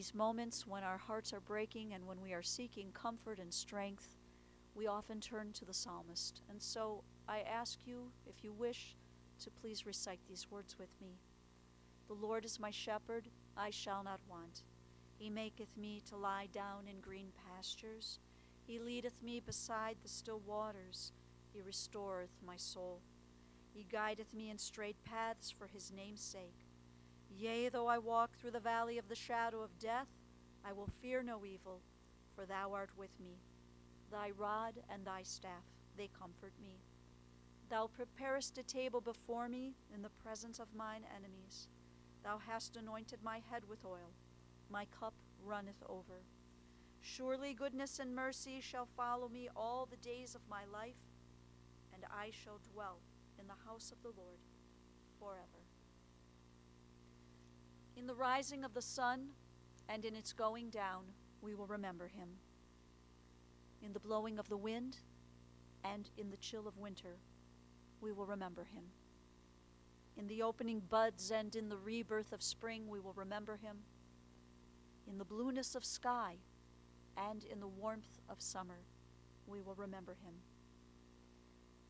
these moments when our hearts are breaking and when we are seeking comfort and strength, we often turn to the psalmist. And so I ask you, if you wish, to please recite these words with me. The Lord is my shepherd, I shall not want. He maketh me to lie down in green pastures. He leadeth me beside the still waters. He restoreth my soul. He guideth me in straight paths for his name's sake. Yea, though I walk through the valley of the shadow of death, I will fear no evil, for thou art with me. Thy rod and thy staff, they comfort me. Thou preparest a table before me in the presence of mine enemies. Thou hast anointed my head with oil. My cup runneth over. Surely goodness and mercy shall follow me all the days of my life, and I shall dwell in the house of the Lord forever. In the rising of the sun and in its going down, we will remember him. In the blowing of the wind and in the chill of winter, we will remember him. In the opening buds and in the rebirth of spring, we will remember him. In the blueness of sky and in the warmth of summer, we will remember him.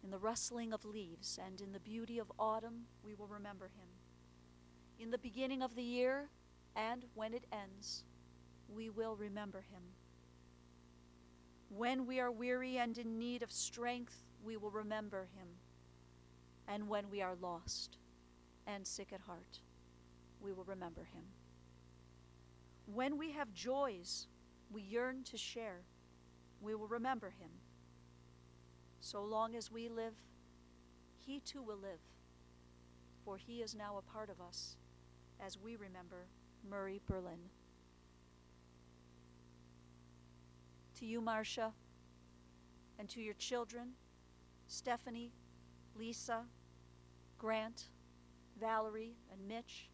In the rustling of leaves and in the beauty of autumn, we will remember him. In the beginning of the year and when it ends, we will remember him. When we are weary and in need of strength, we will remember him. And when we are lost and sick at heart, we will remember him. When we have joys we yearn to share, we will remember him. So long as we live, he too will live, for he is now a part of us as we remember Murray Berlin. To you, Marcia, and to your children, Stephanie, Lisa, Grant, Valerie, and Mitch,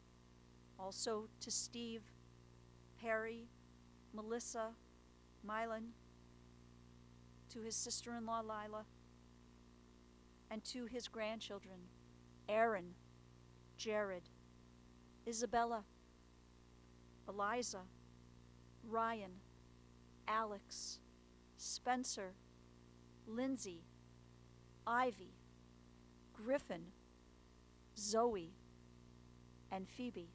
also to Steve, Perry, Melissa, Mylan, to his sister-in-law Lila, and to his grandchildren, Aaron, Jared, Isabella, Eliza, Ryan, Alex, Spencer, Lindsay, Ivy, Griffin, Zoe, and Phoebe.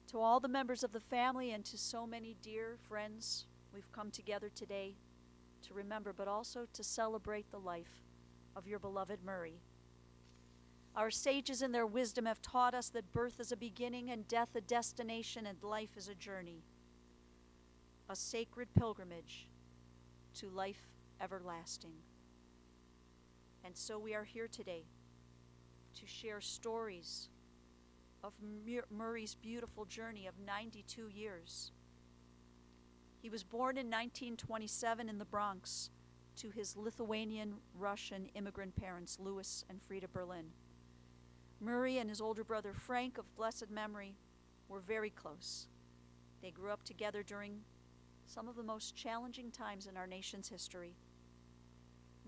To all the members of the family and to so many dear friends, we've come together today to remember, but also to celebrate the life of your beloved Murray. Our sages in their wisdom have taught us that birth is a beginning and death a destination and life is a journey, a sacred pilgrimage to life everlasting. And so we are here today to share stories of Murray's beautiful journey of 92 years. He was born in 1927 in the Bronx to his Lithuanian-Russian immigrant parents, Louis and Frida Berlin. Murray and his older brother Frank, of blessed memory, were very close. They grew up together during some of the most challenging times in our nation's history.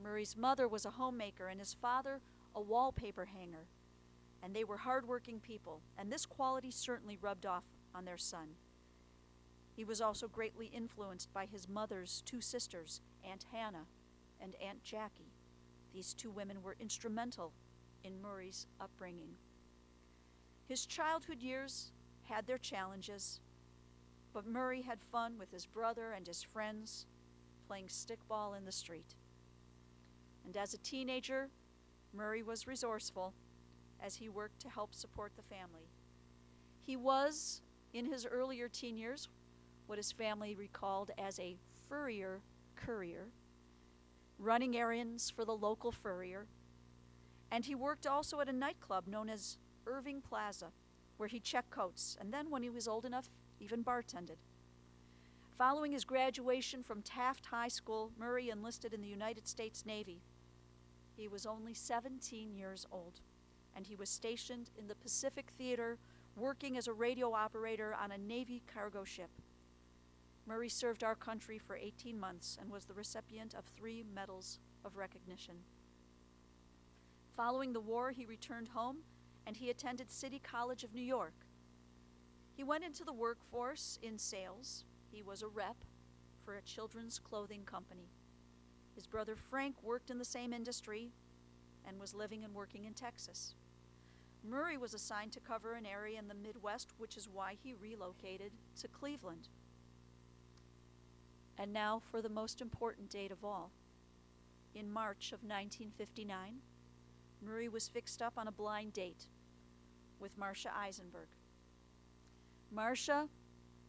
Murray's mother was a homemaker and his father a wallpaper hanger, and they were hardworking people, and this quality certainly rubbed off on their son. He was also greatly influenced by his mother's two sisters, Aunt Hannah and Aunt Jackie. These two women were instrumental in Murray's upbringing. His childhood years had their challenges, but Murray had fun with his brother and his friends playing stickball in the street. And as a teenager, Murray was resourceful as he worked to help support the family. He was, in his earlier teen years, what his family recalled as a furrier courier, running errands for the local furrier, and he worked also at a nightclub known as Irving Plaza, where he checked coats, and then when he was old enough, even bartended. Following his graduation from Taft High School, Murray enlisted in the United States Navy. He was only 17 years old, and he was stationed in the Pacific Theater, working as a radio operator on a Navy cargo ship. Murray served our country for 18 months and was the recipient of 3 medals of recognition. Following the war, he returned home and he attended City College of New York. He went into the workforce in sales. He was a rep for a children's clothing company. His brother Frank worked in the same industry and was living and working in Texas. Murray was assigned to cover an area in the Midwest, which is why he relocated to Cleveland. And now for the most important date of all. In March of 1959, Murray was fixed up on a blind date with Marcia Eisenberg. Marcia,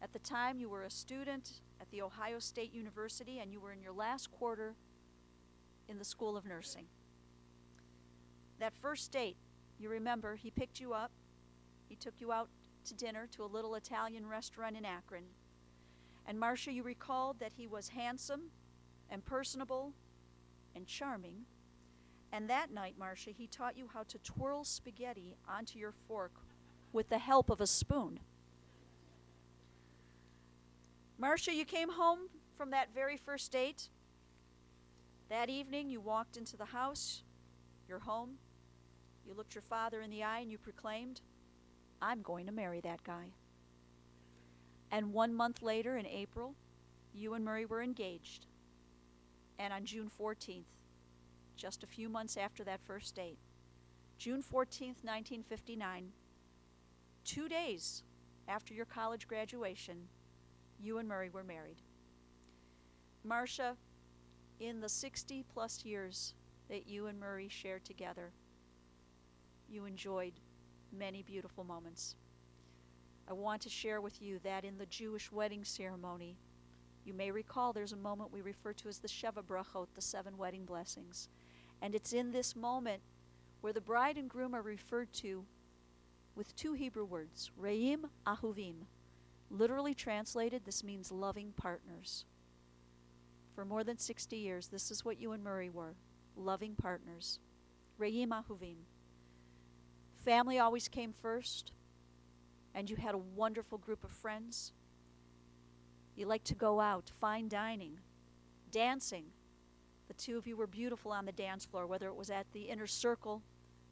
at the time you were a student at the Ohio State University and you were in your last quarter in the School of Nursing. That first date, you remember, he picked you up, he took you out to dinner to a little Italian restaurant in Akron. And Marcia, you recalled that he was handsome and personable and charming. And that night, Marcia, he taught you how to twirl spaghetti onto your fork with the help of a spoon. Marcia, you came home from that very first date. That evening, you walked into the house, your home. You looked your father in the eye and you proclaimed, "I'm going to marry that guy." And 1 month later, in April, you and Murray were engaged. And on June 14th, just a few months after that first date, June 14th, 1959, 2 days after your college graduation, you and Murray were married. Marcia, in the 60-plus years that you and Murray shared together, you enjoyed many beautiful moments. I want to share with you that in the Jewish wedding ceremony, you may recall there's a moment we refer to as the Sheva Brachot, the 7 wedding blessings. And it's in this moment where the bride and groom are referred to with 2 Hebrew words, Re'im Ahuvim. Literally translated, this means loving partners. For more than 60 years, this is what you and Murray were, loving partners. Re'im Ahuvim. Family always came first, and you had a wonderful group of friends. You liked to go out, fine dining, dancing. The 2 of you were beautiful on the dance floor, whether it was at the Inner Circle,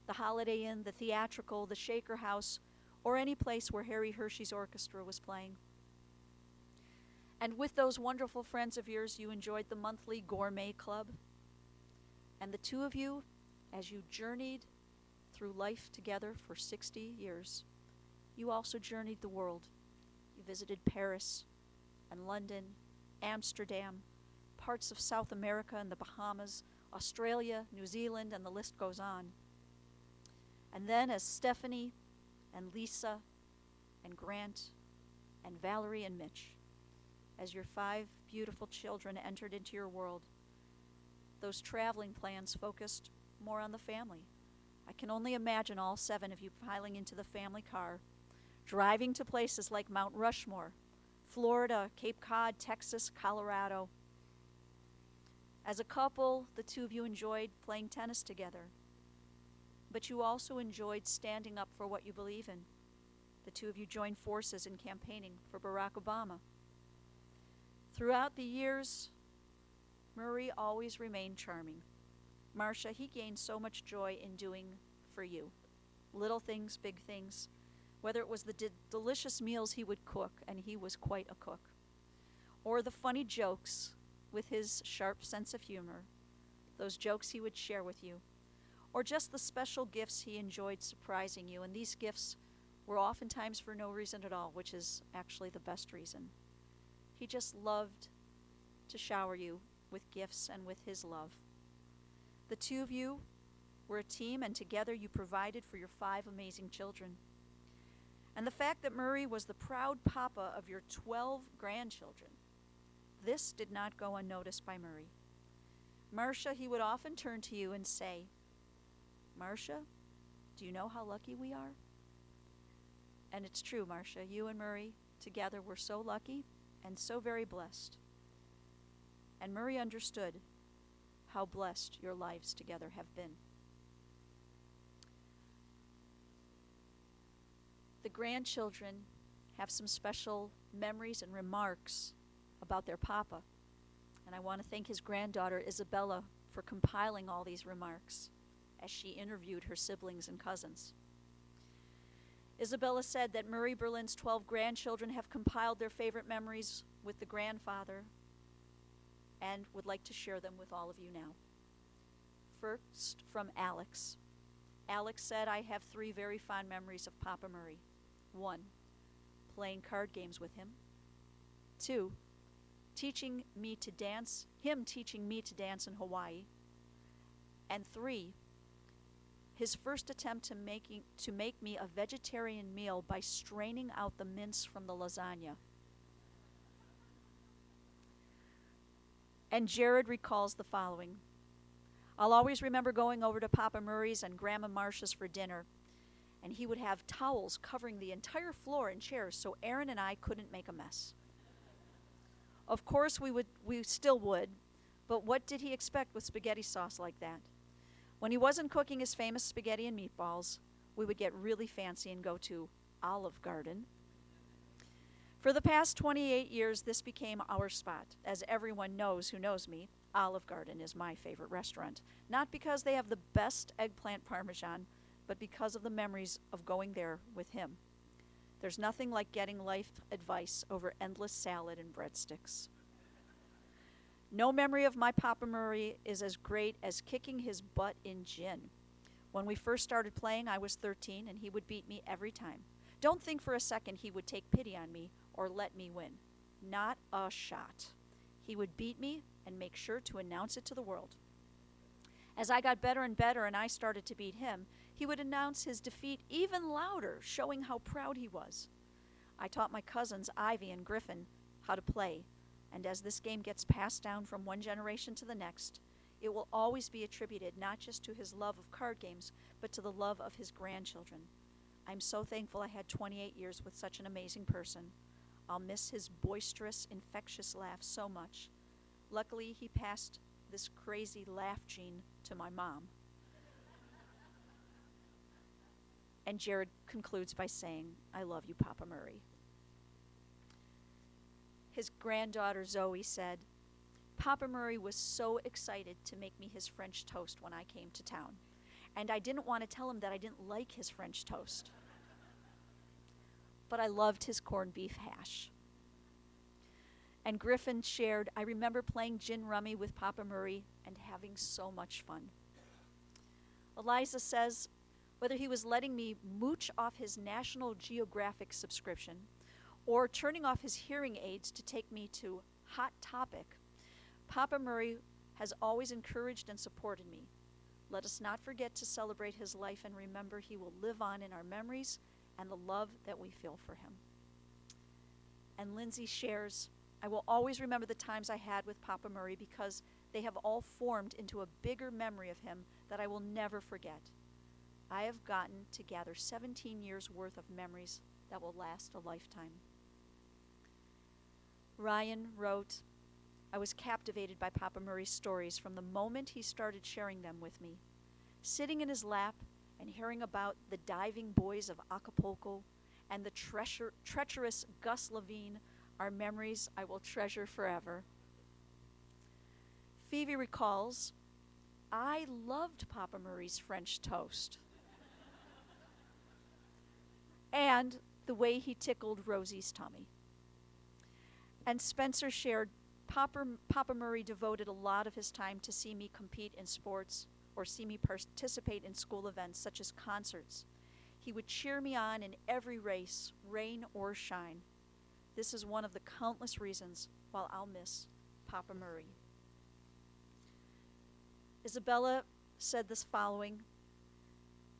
the Holiday Inn, the Theatrical, the Shaker House, or any place where Harry Hershey's orchestra was playing. And with those wonderful friends of yours, you enjoyed the monthly gourmet club. And the 2 of you, as you journeyed through life together for 60 years, you also journeyed the world. You visited Paris and London, Amsterdam, parts of South America and the Bahamas, Australia, New Zealand, and the list goes on. And then as Stephanie and Lisa and Grant and Valerie and Mitch, as your 5 beautiful children entered into your world, those traveling plans focused more on the family. I can only imagine all 7 of you piling into the family car, driving to places like Mount Rushmore, Florida, Cape Cod, Texas, Colorado. As a couple, the 2 of you enjoyed playing tennis together, but you also enjoyed standing up for what you believe in. The 2 of you joined forces in campaigning for Barack Obama. Throughout the years, Murray always remained charming. Marcia, he gained so much joy in doing for you. Little things, big things. Whether it was the delicious meals he would cook, and he was quite a cook, or the funny jokes with his sharp sense of humor, those jokes he would share with you, or just the special gifts he enjoyed surprising you. And these gifts were oftentimes for no reason at all, which is actually the best reason. He just loved to shower you with gifts and with his love. The 2 of you were a team, and together you provided for your 5 amazing children. And the fact that Murray was the proud papa of your 12 grandchildren, this did not go unnoticed by Murray. Marcia, he would often turn to you and say, "Marcia, do you know how lucky we are?" And it's true, Marcia, you and Murray together were so lucky and so very blessed. And Murray understood how blessed your lives together have been. The grandchildren have some special memories and remarks about their papa. And I want to thank his granddaughter, Isabella, for compiling all these remarks as she interviewed her siblings and cousins. Isabella said that Murray Berlin's 12 grandchildren have compiled their favorite memories with the grandfather and would like to share them with all of you now. First, from Alex. Alex said, I have 3 very fond memories of Papa Murray. 1, playing card games with him. 2, teaching me to dance in Hawaii. And 3, his first attempt to make me a vegetarian meal by straining out the mince from the lasagna. And Jared recalls the following. I'll always remember going over to Papa Murray's and Grandma Marcia's for dinner, and he would have towels covering the entire floor and chairs so Aaron and I couldn't make a mess. Of course we still would, but what did he expect with spaghetti sauce like that? When he wasn't cooking his famous spaghetti and meatballs, we would get really fancy and go to Olive Garden. For the past 28 years, this became our spot. As everyone knows who knows me, Olive Garden is my favorite restaurant. Not because they have the best eggplant parmesan, but because of the memories of going there with him. There's nothing like getting life advice over endless salad and breadsticks. No memory of my Papa Murray is as great as kicking his butt in gin. When we first started playing, I was 13, and he would beat me every time. Don't think for a second he would take pity on me or let me win. Not a shot. He would beat me and make sure to announce it to the world. As I got better and better and I started to beat him, he would announce his defeat even louder, showing how proud he was. I taught my cousins, Ivy and Griffin, how to play, and as this game gets passed down from one generation to the next, it will always be attributed not just to his love of card games, but to the love of his grandchildren. I'm so thankful I had 28 years with such an amazing person. I'll miss his boisterous, infectious laugh so much. Luckily, he passed this crazy laugh gene to my mom. And Jared concludes by saying, I love you, Papa Murray. His granddaughter Zoe said, Papa Murray was so excited to make me his French toast when I came to town. And I didn't want to tell him that I didn't like his French toast. But I loved his corned beef hash. And Griffin shared, I remember playing gin rummy with Papa Murray and having so much fun. Eliza says, whether he was letting me mooch off his National Geographic subscription or turning off his hearing aids to take me to Hot Topic, Papa Murray has always encouraged and supported me. Let us not forget to celebrate his life and remember he will live on in our memories and the love that we feel for him. And Lindsay shares, I will always remember the times I had with Papa Murray because they have all formed into a bigger memory of him that I will never forget. I have gotten to gather 17 years worth of memories that will last a lifetime. Ryan wrote, I was captivated by Papa Murray's stories from the moment he started sharing them with me. Sitting in his lap and hearing about the diving boys of Acapulco and the treacherous Gus Levine are memories I will treasure forever. Phoebe recalls, I loved Papa Murray's French toast. And the way he tickled Rosie's tummy. And Spencer shared, Papa Murray devoted a lot of his time to see me compete in sports or see me participate in school events such as concerts. He would cheer me on in every race, rain or shine. This is one of the countless reasons why I'll miss Papa Murray. Isabella said this following,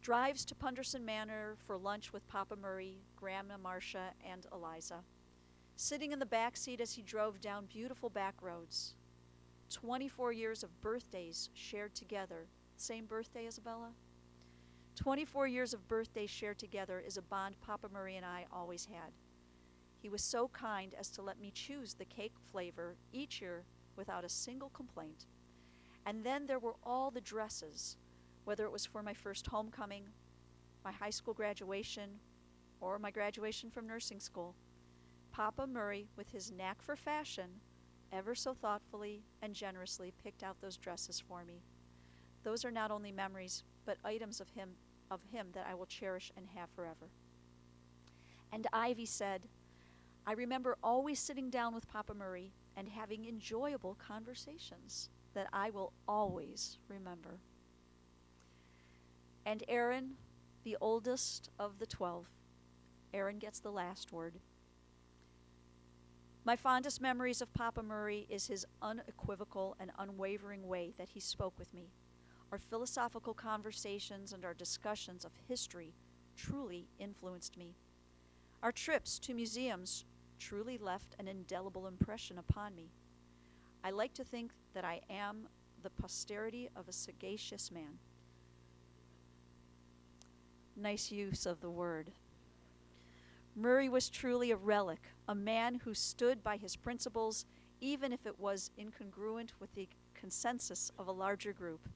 drives to Punderson Manor for lunch with Papa Murray, Grandma Marcia, and Eliza. Sitting in the back seat as he drove down beautiful back roads. 24 years of birthdays shared together. Same birthday, Isabella? 24 years of birthdays shared together is a bond Papa Murray and I always had. He was so kind as to let me choose the cake flavor each year without a single complaint. And then there were all the dresses, whether it was for my first homecoming, my high school graduation, or my graduation from nursing school. Papa Murray, with his knack for fashion, ever so thoughtfully and generously picked out those dresses for me. Those are not only memories, but items of him that I will cherish and have forever. And Ivy said, I remember always sitting down with Papa Murray and having enjoyable conversations that I will always remember. And Aaron, the oldest of the 12, Aaron gets the last word. My fondest memories of Papa Murray is his unequivocal and unwavering way that he spoke with me. Our philosophical conversations and our discussions of history truly influenced me. Our trips to museums truly left an indelible impression upon me. I like to think that I am the posterity of a sagacious man. Nice use of the word. Murray was truly a relic, a man who stood by his principles even if it was incongruent with the consensus of a larger group.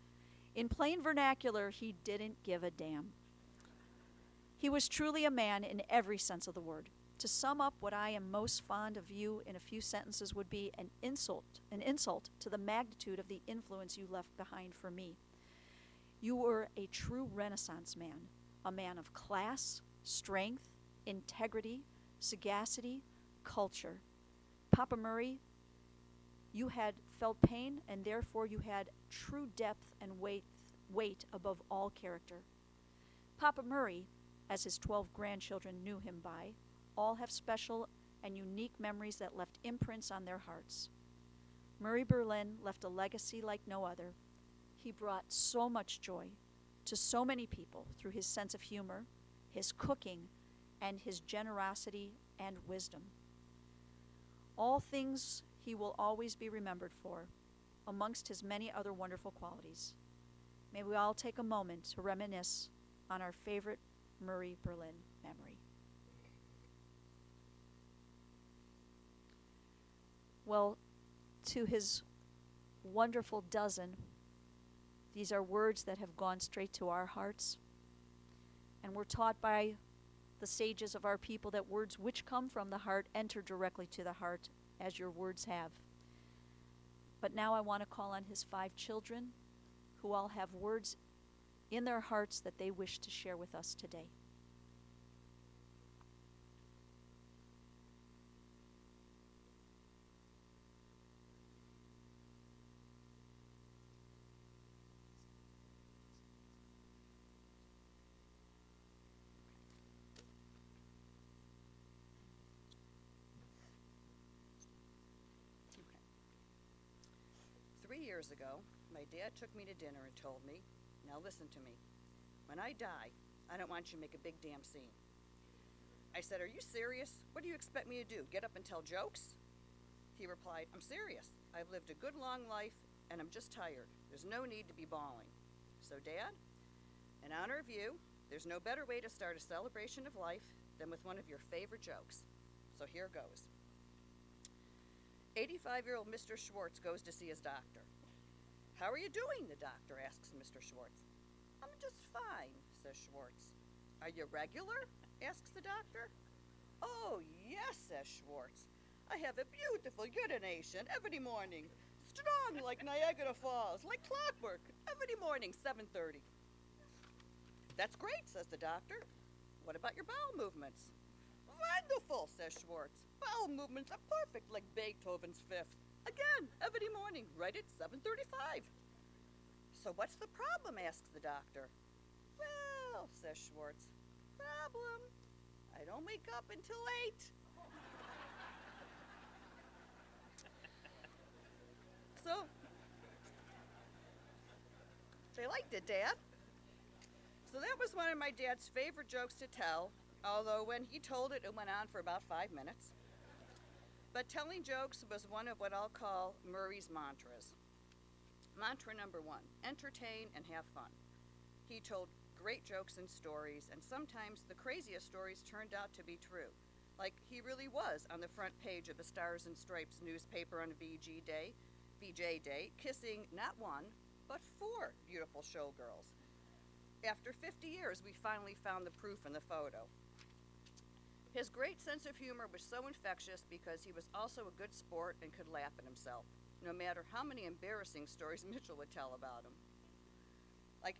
In plain vernacular, he didn't give a damn. He was truly a man in every sense of the word. To sum up what I am most fond of you in a few sentences would be an insult to the magnitude of the influence you left behind for me. You were a true Renaissance man, a man of class, strength, integrity, sagacity, culture. Papa Murray, you had felt pain, and therefore you had true depth and weight above all character. Papa Murray, as his 12 grandchildren knew him by, all have special and unique memories that left imprints on their hearts. Murray Berlin left a legacy like no other. He brought so much joy to so many people through his sense of humor, his cooking, and his generosity and wisdom. All things he will always be remembered for, amongst his many other wonderful qualities. May we all take a moment to reminisce on our favorite Murray Berlin memory. Well, to his wonderful dozen, these are words that have gone straight to our hearts. And we're taught by the sages of our people that words which come from the heart enter directly to the heart, as your words have. But now I want to call on his 5 children, who all have words in their hearts that they wish to share with us today. Okay. 3 years ago, my dad took me to dinner and told me, now listen to me, when I die, I don't want you to make a big damn scene. I said, are you serious? What do you expect me to do, get up and tell jokes? He replied, I'm serious. I've lived a good long life and I'm just tired. There's no need to be bawling. So Dad, in honor of you, there's no better way to start a celebration of life than with one of your favorite jokes. So here goes. 85-year-old Mr. Schwartz goes to see his doctor. How are you doing, the doctor asks Mr. Schwartz. I'm just fine, says Schwartz. Are you regular, asks the doctor. Oh, yes, says Schwartz. I have a beautiful urination every morning, strong like Niagara Falls, like clockwork, every morning, 7:30. That's great, says the doctor. What about your bowel movements? Wonderful, says Schwartz. Bowel movements are perfect like Beethoven's Fifth. Again, every morning, right at 7:35. So what's the problem, asks the doctor. Well, says Schwartz, problem? I don't wake up until 8. So, they liked it, Dad. So that was one of my dad's favorite jokes to tell, although when he told it, it went on for about 5 minutes. But telling jokes was one of what I'll call Murray's mantras. Mantra number 1, entertain and have fun. He told great jokes and stories, and sometimes the craziest stories turned out to be true. Like he really was on the front page of the Stars and Stripes newspaper on VJ Day, kissing not 1, but 4 beautiful showgirls. After 50 years, we finally found the proof in the photo. His great sense of humor was so infectious because he was also a good sport and could laugh at himself, no matter how many embarrassing stories Mitchell would tell about him.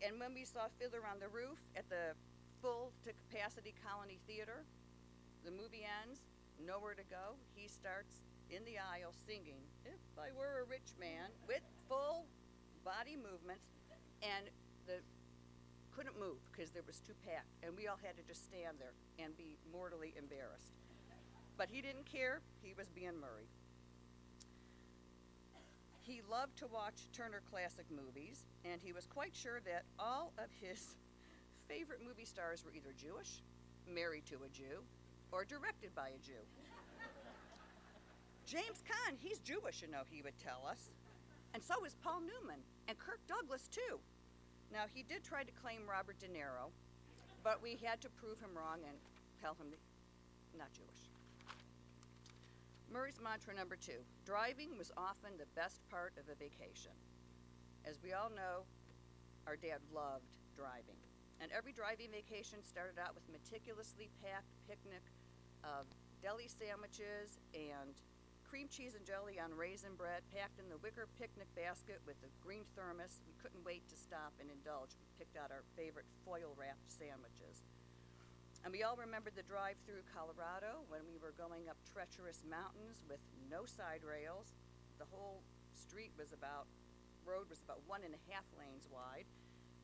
And when we saw Fiddler on the Roof at the full to capacity Colony Theater, The movie ends, nowhere to go. He starts in the aisle singing, "If I Were a Rich Man," with full body movements, and the couldn't move because there was too packed, and we all had to just stand there and be mortally embarrassed. But he didn't care. He was being Murray. He loved to watch Turner Classic Movies, and he was quite sure that all of his favorite movie stars were either Jewish, married to a Jew, or directed by a Jew. James Caan, he's Jewish, he would tell us. And so is Paul Newman, and Kirk Douglas, too. Now, he did try to claim Robert De Niro, but we had to prove him wrong and tell him not Jewish. Murray's mantra number 2, driving was often the best part of a vacation. As we all know, our dad loved driving. And every driving vacation started out with meticulously packed picnic of deli sandwiches and cream cheese and jelly on raisin bread packed in the wicker picnic basket with a green thermos. We couldn't wait to stop and indulge. We picked out our favorite foil-wrapped sandwiches. And we all remembered the drive through Colorado when we were going up treacherous mountains with no side rails. The whole road was about 1.5 lanes wide.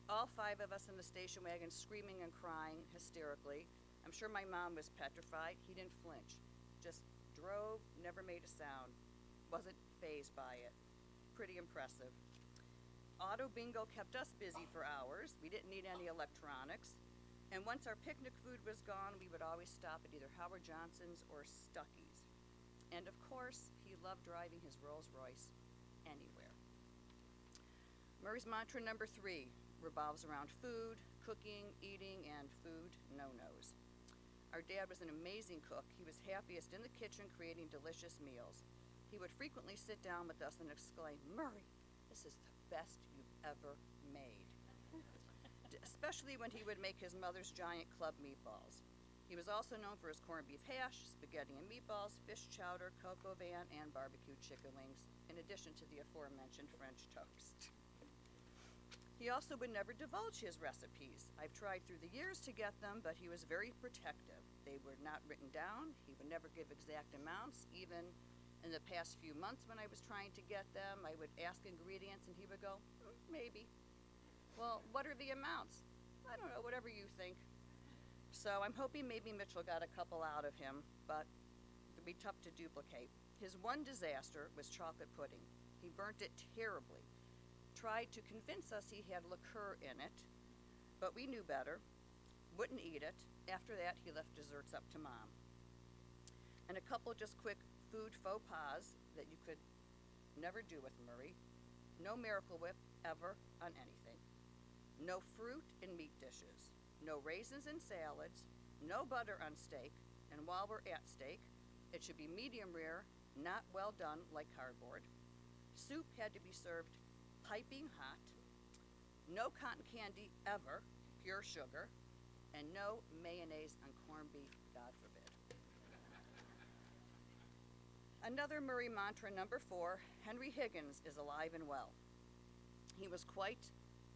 All 5 of us in the station wagon screaming and crying hysterically. I'm sure my mom was petrified. He didn't flinch. Just drove, never made a sound. Wasn't fazed by it. Pretty impressive. Auto bingo kept us busy for hours. We didn't need any electronics. And once our picnic food was gone, we would always stop at either Howard Johnson's or Stuckey's. And of course, he loved driving his Rolls Royce anywhere. Murray's mantra number 3 revolves around food, cooking, eating, and food no-nos. Our dad was an amazing cook. He was happiest in the kitchen creating delicious meals. He would frequently sit down with us and exclaim, "Murray, this is the best you've ever made." Especially when he would make his mother's giant club meatballs. He was also known for his corned beef hash, spaghetti and meatballs, fish chowder, coq au vin, and barbecued chicken wings, in addition to the aforementioned French toast. He also would never divulge his recipes. I've tried through the years to get them, but he was very protective. They were not written down. He would never give exact amounts. Even in the past few months when I was trying to get them, I would ask ingredients and he would go, maybe. Well, what are the amounts? I don't know, whatever you think. So I'm hoping maybe Mitchell got a couple out of him, but it'd be tough to duplicate. His one disaster was chocolate pudding. He burnt it terribly. Tried to convince us he had liqueur in it, but we knew better. Wouldn't eat it. After that, he left desserts up to Mom. And a couple just quick food faux pas that you could never do with Murray. No Miracle Whip ever on anything. No fruit in meat dishes. No raisins in salads. No butter on steak. And while we're at steak, it should be medium rare, not well done like cardboard. Soup had to be served piping hot. No cotton candy ever, pure sugar. And no mayonnaise on corned beef, God forbid. Another Murray mantra, number 4, Henry Higgins is alive and well. He was quite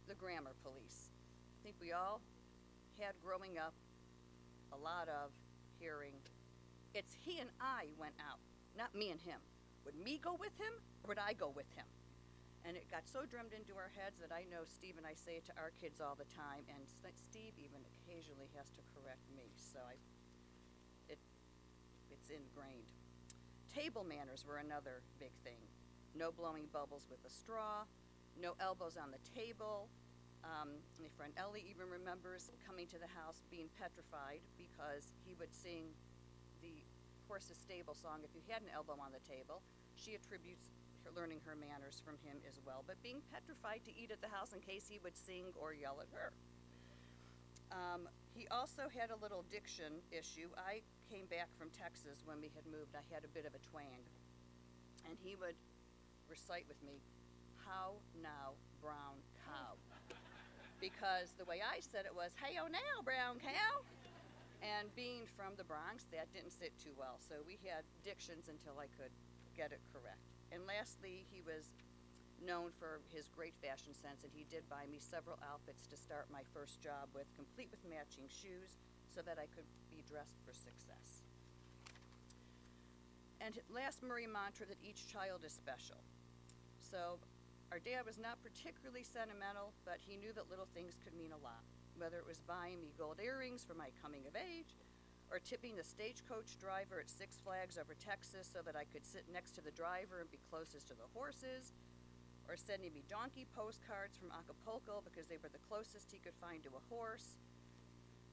the grammar police. I think we all had growing up a lot of hearing, it's he and I went out, not me and him. Would me go with him or would I go with him? And it got so drummed into our heads that I know Steve and I say it to our kids all the time, and Steve even occasionally has to correct me, so it's ingrained. Table manners were another big thing. No blowing bubbles with a straw, no elbows on the table. My friend Ellie even remembers coming to the house being petrified because he would sing the horse's stable song if you had an elbow on the table. She attributes learning her manners from him as well, but being petrified to eat at the house in case he would sing or yell at her. He also had a little diction issue. I came back from Texas when we had moved. I had a bit of a twang, and he would recite with me, "How now, brown cow?" Because the way I said it was, "Hey-o now, brown cow." And being from the Bronx, that didn't sit too well, so we had dictions until I could get it correct. And lastly, he was known for his great fashion sense, and he did buy me several outfits to start my first job with, complete with matching shoes, so that I could be dressed for success. and last Murray mantra that each child is special. So our dad was not particularly sentimental, but he knew that little things could mean a lot, whether it was buying me gold earrings for my coming of age, or tipping the stagecoach driver at Six Flags over Texas so that I could sit next to the driver and be closest to the horses, or sending me donkey postcards from Acapulco because they were the closest he could find to a horse.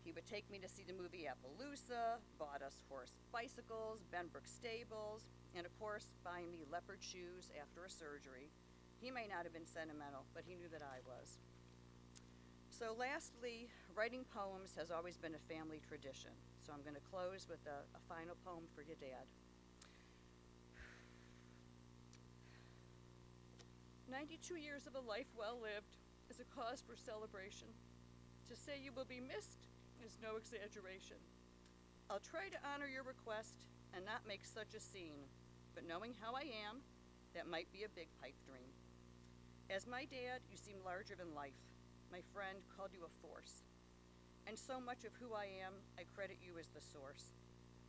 He would take me to see the movie Appaloosa, bought us horse bicycles, Benbrook stables, and of course, buying me leopard shoes after a surgery. He may not have been sentimental, but he knew that I was. So lastly, writing poems has always been a family tradition. So I'm going to close with a final poem for your dad. 92 years of a life well lived is a cause for celebration. To say you will be missed is no exaggeration. I'll try to honor your request and not make such a scene, but knowing how I am, that might be a big pipe dream. As my dad, you seem larger than life. My friend called you a force. And so much of who I am, I credit you as the source.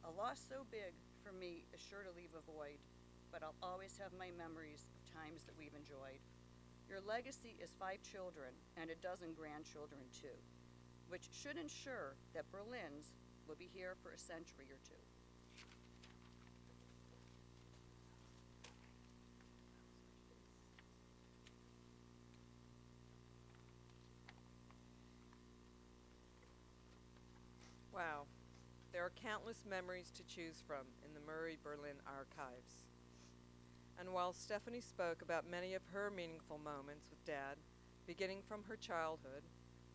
A loss so big for me is sure to leave a void, but I'll always have my memories of times that we've enjoyed. Your legacy is 5 children and a dozen grandchildren too, which should ensure that Berlin's will be here for a century or two. Wow, there are countless memories to choose from in the Murray Berlin archives. And while Stephanie spoke about many of her meaningful moments with Dad, beginning from her childhood,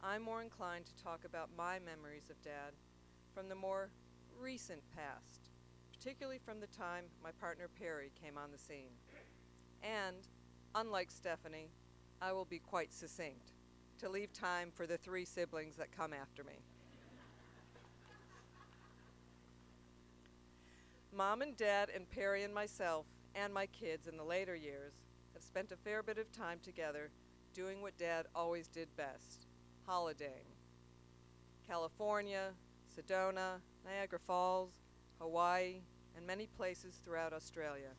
I'm more inclined to talk about my memories of Dad from the more recent past, particularly from the time my partner Perry came on the scene. And, unlike Stephanie, I will be quite succinct, to leave time for the 3 siblings that come after me. Mom and Dad and Perry and myself and my kids in the later years have spent a fair bit of time together doing what Dad always did best, holidaying. California, Sedona, Niagara Falls, Hawaii, and many places throughout Australia.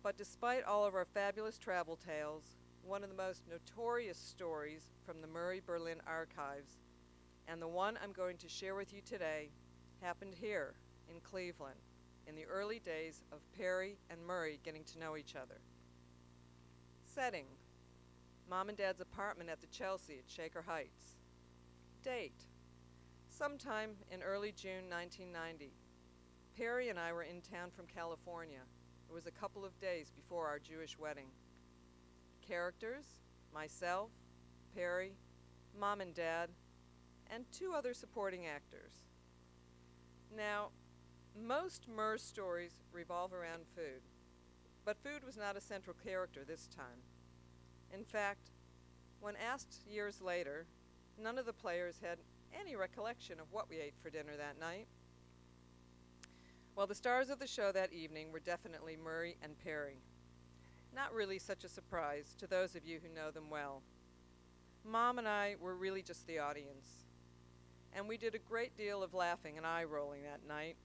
But despite all of our fabulous travel tales, one of the most notorious stories from the Murray Berlin archives, and the one I'm going to share with you today, happened here in Cleveland in the early days of Perry and Murray getting to know each other. Setting: Mom and Dad's apartment at the Chelsea at Shaker Heights. Date: sometime in early June 1990. Perry and I were in town from California. It was a couple of days before our Jewish wedding. Characters: myself, Perry, Mom and Dad, and 2 other supporting actors. Now, most Murr stories revolve around food, but food was not a central character this time. In fact, when asked years later, none of the players had any recollection of what we ate for dinner that night. Well, the stars of the show that evening were definitely Murray and Perry. Not really such a surprise to those of you who know them well. Mom and I were really just the audience, and we did a great deal of laughing and eye-rolling that night.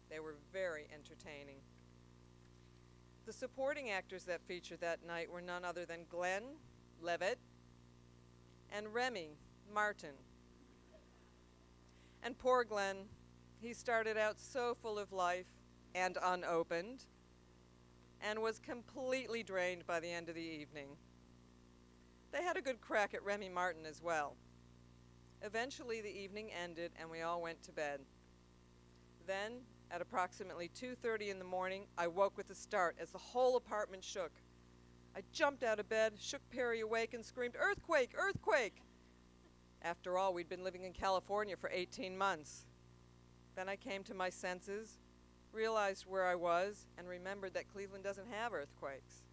They were very entertaining. The supporting actors that featured that night were none other than Glenn Levitt and Remy Martin. And poor Glenn, he started out so full of life and unopened, and was completely drained by the end of the evening. They had a good crack at Remy Martin as well. Eventually the evening ended and we all went to bed. Then, at approximately 2:30 in the morning, I woke with a start as the whole apartment shook. I jumped out of bed, shook Perry awake, and screamed, "Earthquake! Earthquake!" After all, we'd been living in California for 18 months. Then I came to my senses, realized where I was, and remembered that Cleveland doesn't have earthquakes.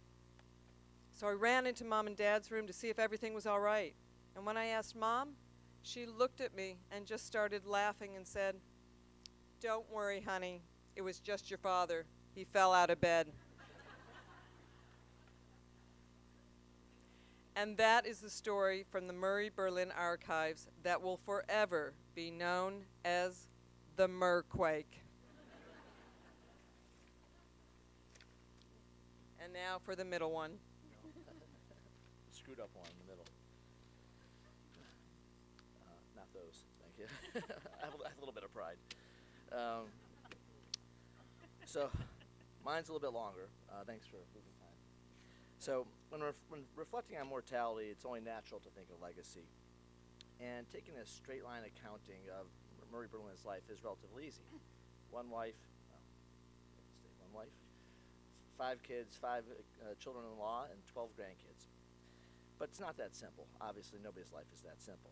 So I ran into Mom and Dad's room to see if everything was all right. And when I asked Mom, she looked at me and just started laughing and said, "Don't worry, honey. It was just your father. He fell out of bed." And that is the story from the Murray Berlin archives that will forever be known as the Murrquake. And now for the middle one. Screwed up one in the middle. Not those, thank you. I have a little bit of pride. So, mine's a little bit longer. Thanks for moving time. So, when reflecting on mortality, it's only natural to think of legacy. And taking a straight line accounting of Murray Berlin's life is relatively easy. One wife, 5 kids, 5 children-in-law, and 12 grandkids. But it's not that simple. Obviously, nobody's life is that simple.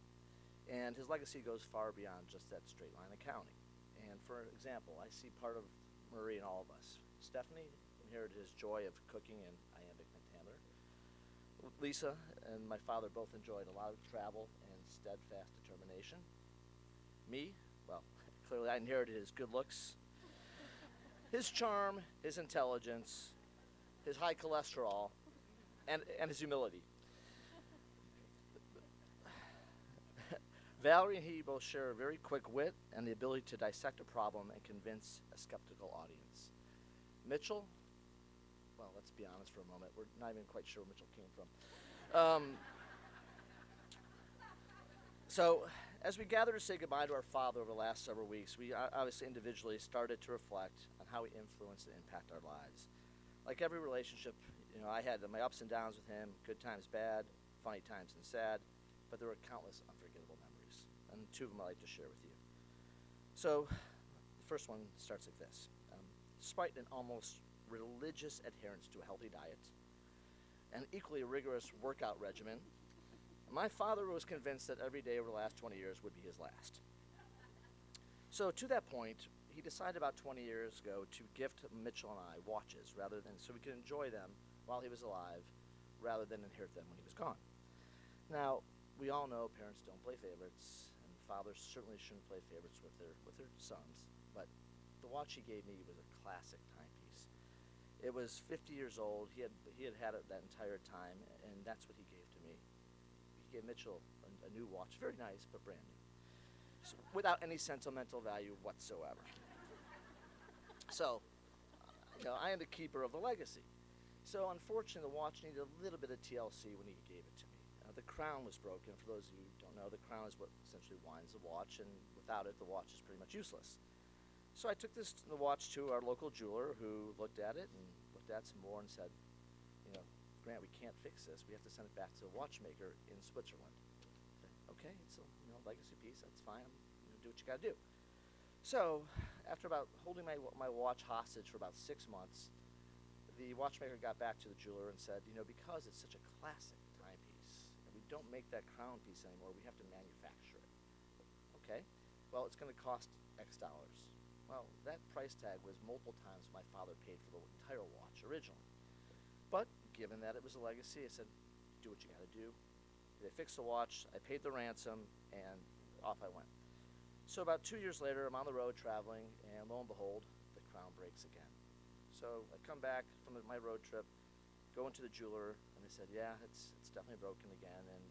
And his legacy goes far beyond just that straight line accounting. And for example, I see part of Murray in all of us. Stephanie inherited his joy of cooking in iambic pentameter. Lisa and my father both enjoyed a lot of travel and steadfast determination. Me, well, clearly I inherited his good looks, his charm, his intelligence, his high cholesterol, and his humility. Valerie and he both share a very quick wit and the ability to dissect a problem and convince a skeptical audience. Mitchell, well, let's be honest for a moment. We're not even quite sure where Mitchell came from. So, as we gather to say goodbye to our father over the last several weeks, we obviously individually started to reflect on how he influenced and impacted our lives. Like every relationship, I had my ups and downs with him, good times, bad, funny times, and sad, but there were countless unforgettable memories, and 2 of them I'd like to share with you. So, the first one starts like this. Despite an almost religious adherence to a healthy diet, an equally rigorous workout regimen, my father was convinced that every day over the last 20 years would be his last. So to that point, he decided about 20 years ago to gift Mitchell and I watches so we could enjoy them while he was alive rather than inherit them when he was gone. Now, we all know parents don't play favorites, and fathers certainly shouldn't play favorites with their sons, but the watch he gave me was a classic timepiece. It was 50 years old. He had it that entire time, and that's what he gave to me. He gave Mitchell a new watch, very nice, but brand new, so, without any sentimental value whatsoever. So, I am the keeper of the legacy. So, unfortunately, the watch needed a little bit of TLC when he gave it to me. The crown was broken. For those of you who don't know, the crown is what essentially winds the watch, and without it, the watch is pretty much useless. So I took the watch to our local jeweler, who looked at it and looked at some more and said, Grant, we can't fix this. We have to send it back to a watchmaker in Switzerland. Okay, it's a legacy piece. That's fine. Do what you got to do. So after about holding my watch hostage for about 6 months, the watchmaker got back to the jeweler and said, because it's such a classic timepiece, and we don't make that crown piece anymore, we have to manufacture it. Okay, well, it's going to cost X dollars. Well, that price tag was multiple times my father paid for the entire watch originally. But given that it was a legacy, I said, do what you got to do. They fixed the watch, I paid the ransom, and off I went. So about 2 years later, I'm on the road traveling, and lo and behold, the crown breaks again. So I come back from my road trip, go into the jeweler, and they said, yeah, it's definitely broken again, and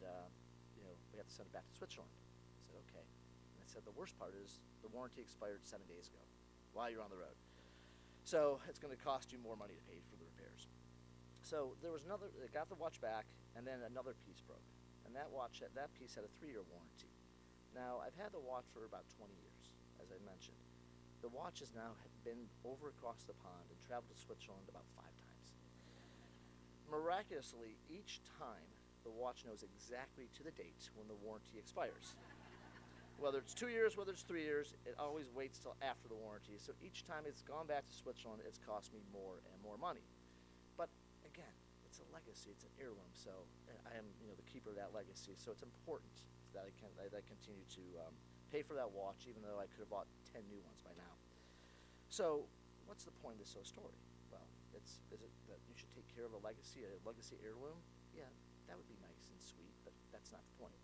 we have to send it back to Switzerland. I said, okay. And I said, the worst part is the warranty expired 7 days ago while you're on the road. So it's going to cost you more money to pay for the repairs. So there was they got the watch back, and then another piece broke. And that piece had a 3-year warranty. Now, I've had the watch for about 20 years, as I mentioned. The watch has now been over across the pond and traveled to Switzerland about 5 times. Miraculously, each time, the watch knows exactly to the date when the warranty expires. Whether it's 2 years, whether it's 3 years, it always waits till after the warranty. So each time it's gone back to Switzerland, it's cost me more and more money. But again, it's a legacy, it's an heirloom, so I am the keeper of that legacy. So it's important that I continue to pay for that watch, even though I could have bought 10 new ones by now. So what's the point of this story? Well, is it that you should take care of a legacy heirloom? Yeah, that would be nice and sweet, but that's not the point.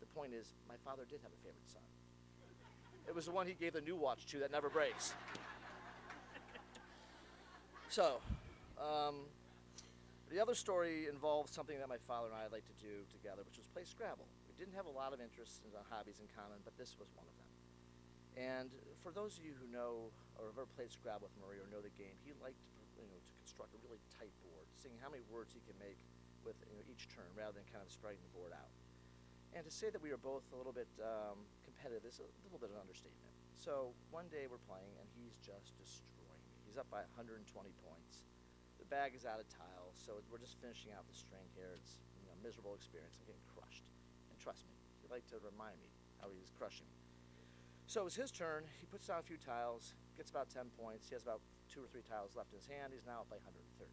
The point is, my father did have a favorite son. It was the one he gave the new watch to that never breaks. So, the other story involves something that my father and I like to do together, which was play Scrabble. We didn't have a lot of interests and hobbies in common, but this was one of them. And for those of you who know or have ever played Scrabble with Murray or know the game, he liked to struck a really tight board, seeing how many words he can make with each turn rather than kind of spreading the board out. And to say that we were both a little bit competitive is a little bit of an understatement. So one day we're playing, and he's just destroying me. He's up by 120 points. The bag is out of tiles, so we're just finishing out the string here. It's a miserable experience. I'm getting crushed. And trust me, he'd like to remind me how he was crushing me. So it was his turn. He puts down a few tiles, gets about 10 points. He has about 2 or 3 tiles left in his hand. He's now up by 130.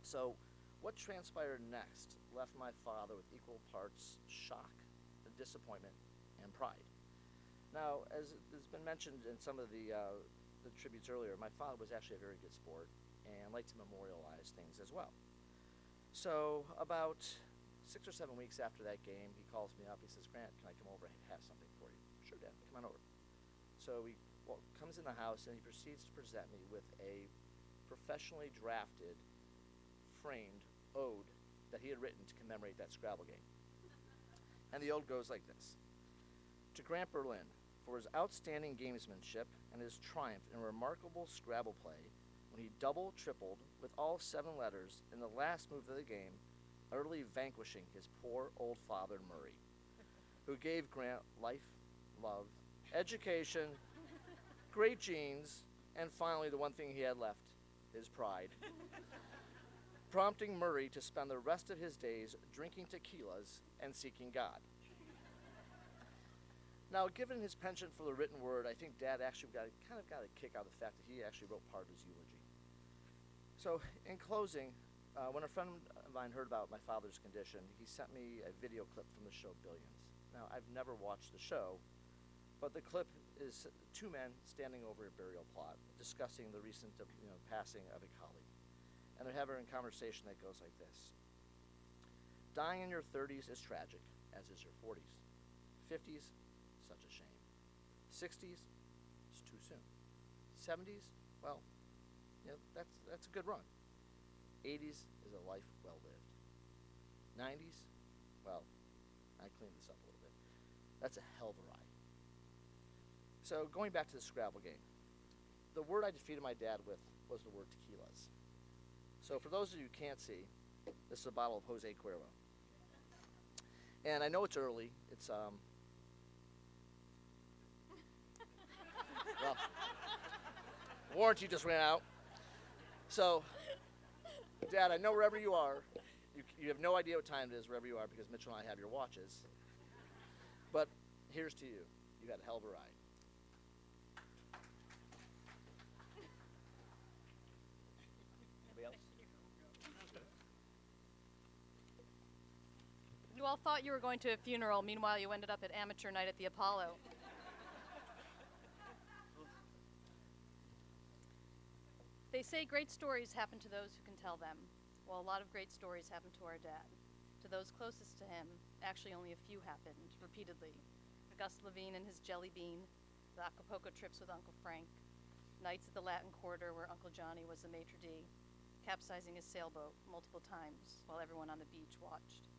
So what transpired next left my father with equal parts shock, disappointment, and pride. Now, as has been mentioned in some of the tributes earlier, my father was actually a very good sport and liked to memorialize things as well. So about 6 or 7 weeks after that game, he calls me up. He says, "Grant, can I come over and have something for you?" "Sure, Dad, come on over." So he comes in the house and he proceeds to present me with a professionally drafted, framed ode that he had written to commemorate that Scrabble game. And the ode goes like this: "To Grant Berlin, for his outstanding gamesmanship and his triumph in remarkable Scrabble play, when he tripled with all 7 letters in the last move of the game, utterly vanquishing his poor old father Murray, who gave Grant life, love, education, great genes, and finally the one thing he had left, his pride, prompting Murray to spend the rest of his days drinking tequilas and seeking God." Now, given his penchant for the written word, I think Dad actually got a kick out of the fact that he actually wrote part of his eulogy. So, in closing, when a friend of mine heard about my father's condition, he sent me a video clip from the show Billions. Now, I've never watched the show, but the clip is 2 men standing over a burial plot discussing the recent passing of a colleague. And they're having a conversation that goes like this: "Dying in your 30s is tragic, as is your 40s. 50s, such a shame. 60s, it's too soon. 70s, well, that's a good run. 80s is a life well lived. 90s, well, I cleaned this up a little bit. That's a hell of a ride." So going back to the Scrabble game, the word I defeated my dad with was the word tequilas. So for those of you who can't see, this is a bottle of Jose Cuervo. And I know it's early. It's, well, warranty just ran out. So, Dad, I know wherever you are, you have no idea what time it is wherever you are because Mitchell and I have your watches. But here's to you. You had a hell of a ride. Anybody else? You all thought you were going to a funeral. Meanwhile, you ended up at amateur night at the Apollo. They say great stories happen to those who can tell them. Well, a lot of great stories happened to our dad. To those closest to him, actually only a few happened, repeatedly. Gus Levine and his jelly bean, the Acapulco trips with Uncle Frank, nights at the Latin Quarter where Uncle Johnny was the maitre d', capsizing his sailboat multiple times while everyone on the beach watched.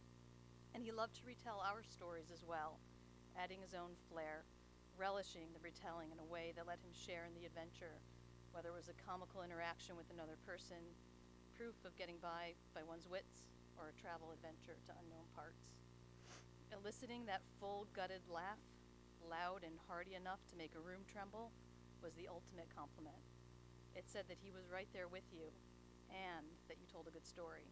And he loved to retell our stories as well, adding his own flair, relishing the retelling in a way that let him share in the adventure, whether it was a comical interaction with another person, proof of getting by one's wits, or a travel adventure to unknown parts. Eliciting that full gutted laugh, loud and hearty enough to make a room tremble, was the ultimate compliment. It said that he was right there with you, and that you told a good story.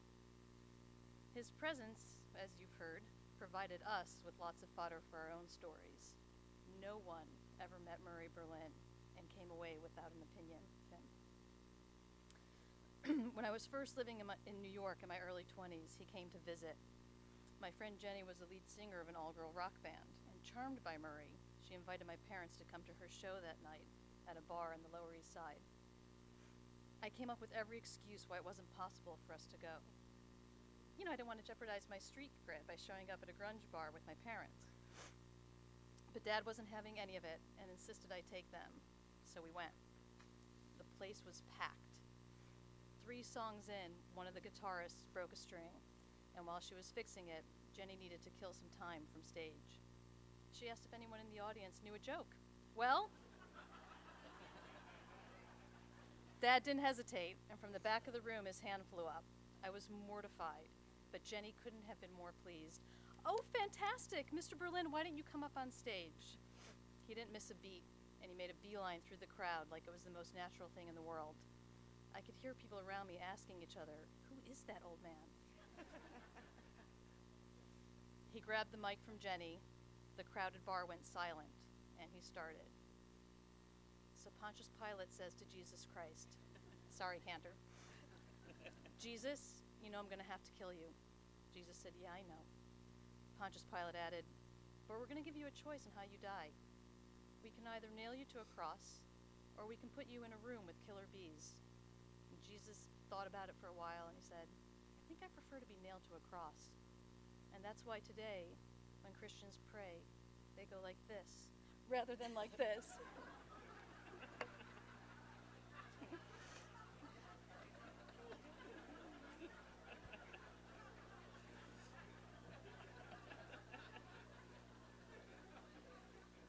His presence, as you've heard, provided us with lots of fodder for our own stories. No one ever met Murray Berlin and came away without an opinion of him. When I was first living in New York in my early 20s, he came to visit. My friend Jenny was the lead singer of an all-girl rock band, and charmed by Murray, she invited my parents to come to her show that night at a bar in the Lower East Side. I came up with every excuse why it wasn't possible for us to go. I didn't want to jeopardize my street cred by showing up at a grunge bar with my parents. But Dad wasn't having any of it and insisted I take them, so we went. The place was packed. 3 songs in, one of the guitarists broke a string, and while she was fixing it, Jenny needed to kill some time from stage. She asked if anyone in the audience knew a joke. Well, Dad didn't hesitate, and from the back of the room, his hand flew up. I was mortified, but Jenny couldn't have been more pleased. "Oh, fantastic! Mr. Berlin, why don't you come up on stage?" He didn't miss a beat, and he made a beeline through the crowd like it was the most natural thing in the world. I could hear people around me asking each other, "Who is that old man?" He grabbed the mic from Jenny. The crowded bar went silent, and he started. "So Pontius Pilate says to Jesus Christ," sorry, Hander, "Jesus, you know I'm going to have to kill you." Jesus said, "Yeah, I know." Pontius Pilate added, "But we're going to give you a choice on how you die. We can either nail you to a cross, or we can put you in a room with killer bees." And Jesus thought about it for a while, and he said, "I think I prefer to be nailed to a cross." And that's why today, when Christians pray, they go like this, rather than like this.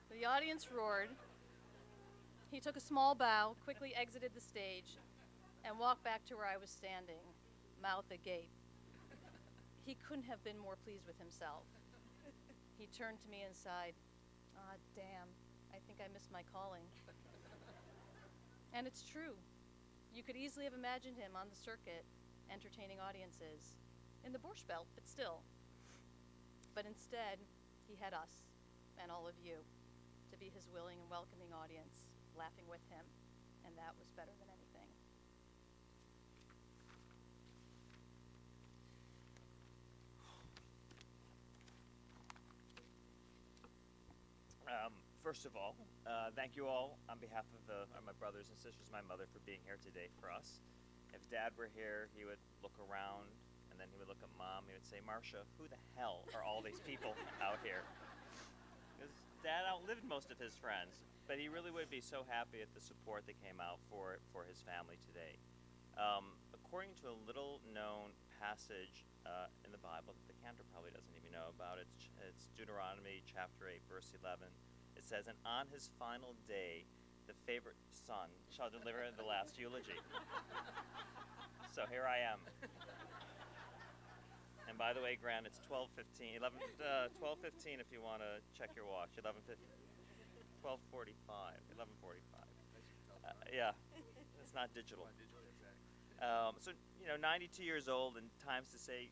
The audience roared. He took a small bow, quickly exited the stage, and walked back to where I was standing, mouth agape. He couldn't have been more pleased with himself. He turned to me and sighed, "Ah, damn, I think I missed my calling." And it's true. You could easily have imagined him on the circuit, entertaining audiences, in the Borscht Belt, but still. But instead, he had us, and all of you, to be his willing and welcoming audience, laughing with him, and that was better than anything. First of all, thank you all on behalf of my brothers and sisters, my mother, for being here today for us. If Dad were here, he would look around, and then he would look at Mom. He would say, "Marcia, who the hell are all these people out here?" Because Dad outlived most of his friends, but he really would be so happy at the support that came out for his family today. According to a little-known passage in the Bible that the cantor probably doesn't even know about, it's Deuteronomy chapter 8, verse 11. It says, "And on his final day, the favorite son shall deliver the last eulogy." So here I am. And by the way, Grant, it's 12:15 if you want to check your watch. 12:45. Yeah, it's not digital. So 92 years old, and time to say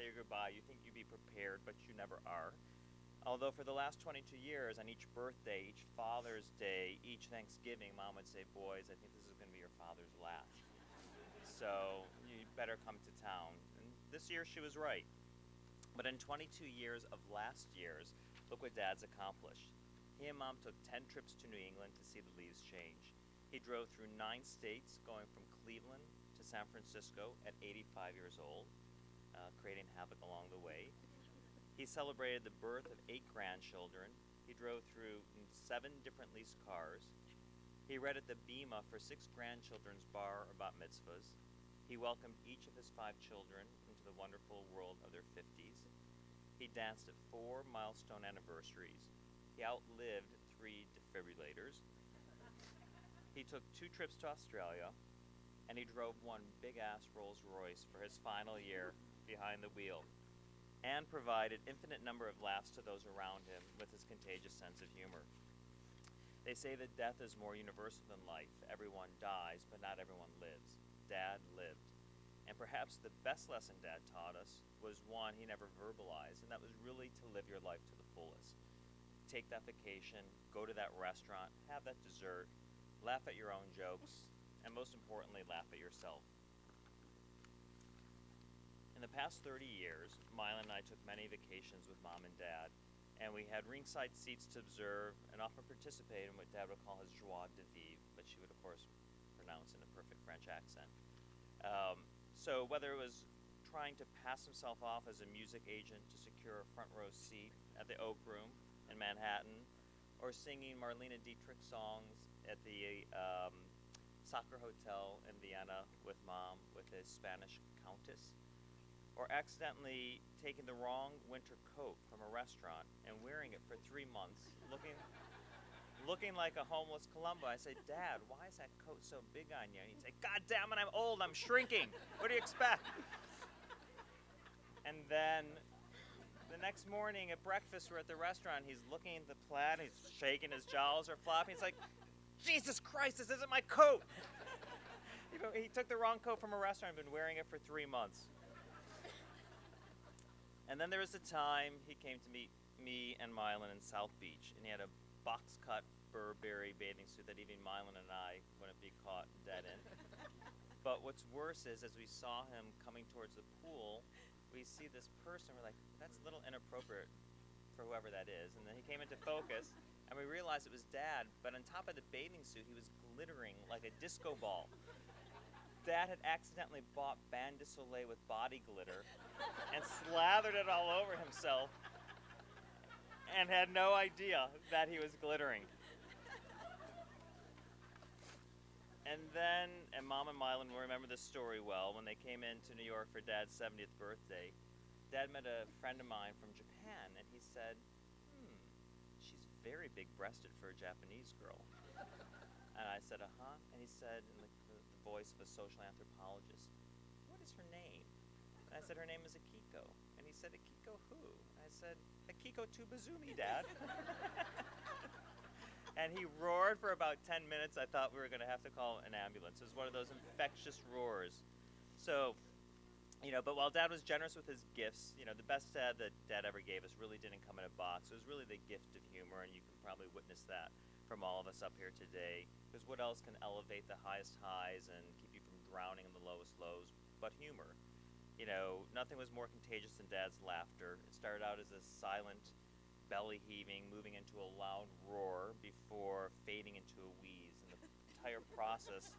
your goodbye. You think you'd be prepared, but you never are. Although for the last 22 years, on each birthday, each Father's Day, each Thanksgiving, Mom would say, "Boys, I think this is going to be your father's last. So you better come to town." And this year she was right. But in 22 years of last year's, look what Dad's accomplished. He and Mom took 10 trips to New England to see the leaves change. He drove through 9 states, going from Cleveland to San Francisco at 85 years old, creating havoc along the way. He celebrated the birth of 8 grandchildren. He drove through 7 different leased cars. He read at the Bima for 6 grandchildren's bar or bat mitzvahs. He welcomed each of his 5 children into the wonderful world of their 50s. He danced at 4 milestone anniversaries. He outlived 3 defibrillators. He took 2 trips to Australia, and he drove 1 big-ass Rolls Royce for his final year behind the wheel, and provided infinite number of laughs to those around him with his contagious sense of humor. They say that death is more universal than life. Everyone dies, but not everyone lives. Dad lived. And perhaps the best lesson Dad taught us was one he never verbalized, and that was really to live your life to the fullest. Take that vacation, go to that restaurant, have that dessert, laugh at your own jokes, and most importantly, laugh at yourself. In the past 30 years, Mila and I took many vacations with Mom and Dad, and we had ringside seats to observe and often participate in what Dad would call his joie de vivre, but she would, of course, pronounce in a perfect French accent. So whether it was trying to pass himself off as a music agent to secure a front row seat at the Oak Room in Manhattan, or singing Marlene Dietrich songs at the Soccer Hotel in Vienna with Mom with his Spanish countess, or accidentally taking the wrong winter coat from a restaurant and wearing it for 3 months, looking looking like a homeless Columbo. I say, Dad, why is that coat so big on you? And he'd say, God damn it, I'm old, I'm shrinking. What do you expect? And then the next morning at breakfast, we're at the restaurant. He's looking at the plaid. He's shaking. His jowls are flopping. He's like, Jesus Christ, this isn't my coat. He took the wrong coat from a restaurant and been wearing it for 3 months. And then there was a time he came to meet me and Mylan in South Beach, and he had a box-cut Burberry bathing suit that even Mylan and I wouldn't be caught dead in. But what's worse is, as we saw him coming towards the pool, we see this person, we're like, that's a little inappropriate for whoever that is. And then he came into focus, and we realized it was Dad, but on top of the bathing suit, he was glittering like a disco ball. Dad had accidentally bought Bain de Soleil with body glitter and slathered it all over himself and had no idea that he was glittering. And Mom and Mylan will remember this story well. When they came into New York for Dad's 70th birthday, Dad met a friend of mine from Japan, and he said, she's very big-breasted for a Japanese girl. And I said, uh-huh. And he said, in the voice of a social anthropologist, what is her name? And I said, her name is Akiko. And he said, Akiko who? And I said, Akiko Tubazumi, Dad. And he roared for about 10 minutes. I thought we were going to have to call an ambulance. It was one of those infectious roars. So, but while Dad was generous with his gifts, the best dad that Dad ever gave us really didn't come in a box. It was really the gift of humor, and you can probably witness that from all of us up here today. Because what else can elevate the highest highs and keep you from drowning in the lowest lows but humor? Nothing was more contagious than Dad's laughter. It started out as a silent belly heaving, moving into a loud roar before fading into a wheeze, and the entire process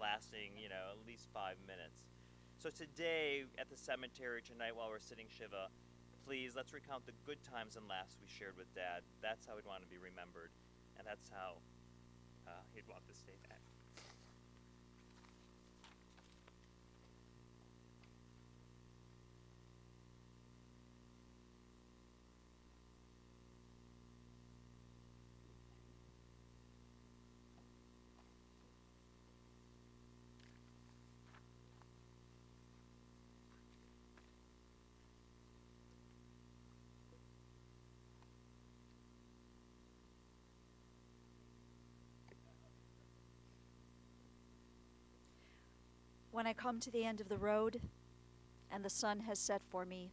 lasting, at least 5 minutes. So today at the cemetery tonight while we're sitting Shiva, please let's recount the good times and laughs we shared with Dad. That's how we'd want to be remembered, and that's how he'd want this day back. When I come to the end of the road and the sun has set for me,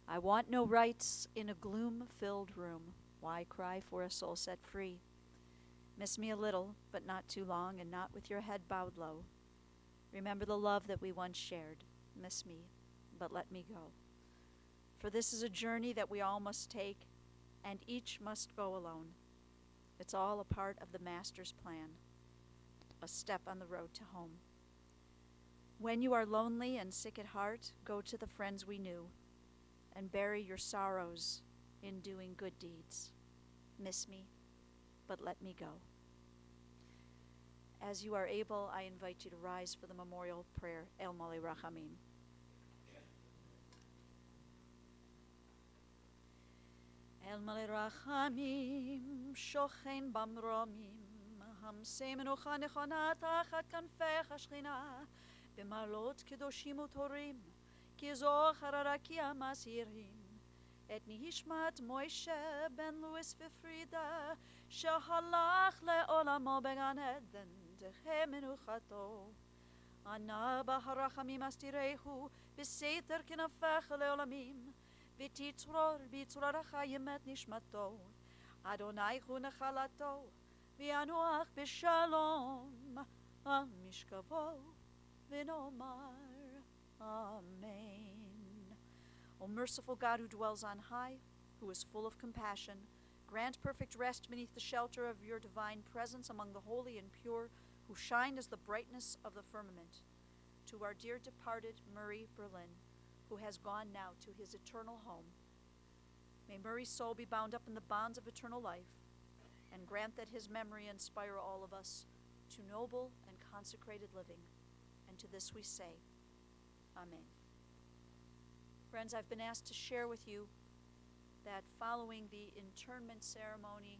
I want no rights in a gloom-filled room. Why cry for a soul set free? Miss me a little, but not too long, and not with your head bowed low. Remember the love that we once shared. Miss me, but let me go. For this is a journey that we all must take, and each must go alone. It's all a part of the Master's plan, a step on the road to home. When you are lonely and sick at heart, go to the friends we knew and bury your sorrows in doing good deeds. Miss me, but let me go. As you are able, I invite you to rise for the memorial prayer, El Mole Rachamim. El Mole Rachamim, Shochen Bamromim, Hamsei Menucha Nechona Tachat Kanfech HaShechina, במעלות קדושים וטהורים, כי זוכר הרקיע מסעירים. את נשמת מוישה בן לואיס ופרידה, שהלך לעולמו בגן עדן, תחי מנוחתו. ענה בהרחמים אסתירהו, בסתר כנפך לעולמים, ותצרור בצרור החיים את נשמתו. אדוני הוא נחלתו, וינוח בשלום על משכבו. Vinomar. Amen. O merciful God who dwells on high, who is full of compassion, grant perfect rest beneath the shelter of your divine presence among the holy and pure, who shine as the brightness of the firmament. To our dear departed Murray Berlin, who has gone now to his eternal home, may Murray's soul be bound up in the bonds of eternal life, and grant that his memory inspire all of us to noble and consecrated living. And to this we say, Amen. Friends, I've been asked to share with you that following the internment ceremony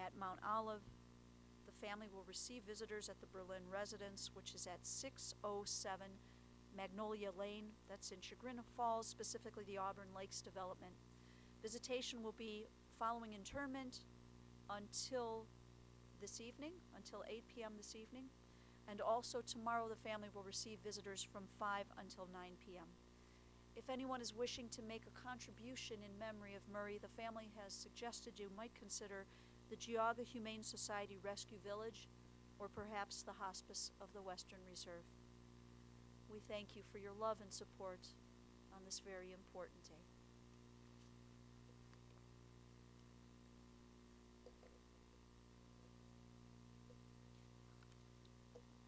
at Mount Olive. The family will receive visitors at the Berlin residence, which is at 607 Magnolia Lane. That's in Chagrin Falls, specifically the Auburn Lakes development. Visitation will be following internment until this evening, until 8 p.m. this evening. And also tomorrow the family will receive visitors from 5 until 9 p.m. If anyone is wishing to make a contribution in memory of Murray, the family has suggested you might consider the Geauga Humane Society Rescue Village, or perhaps the Hospice of the Western Reserve. We thank you for your love and support on this very important day.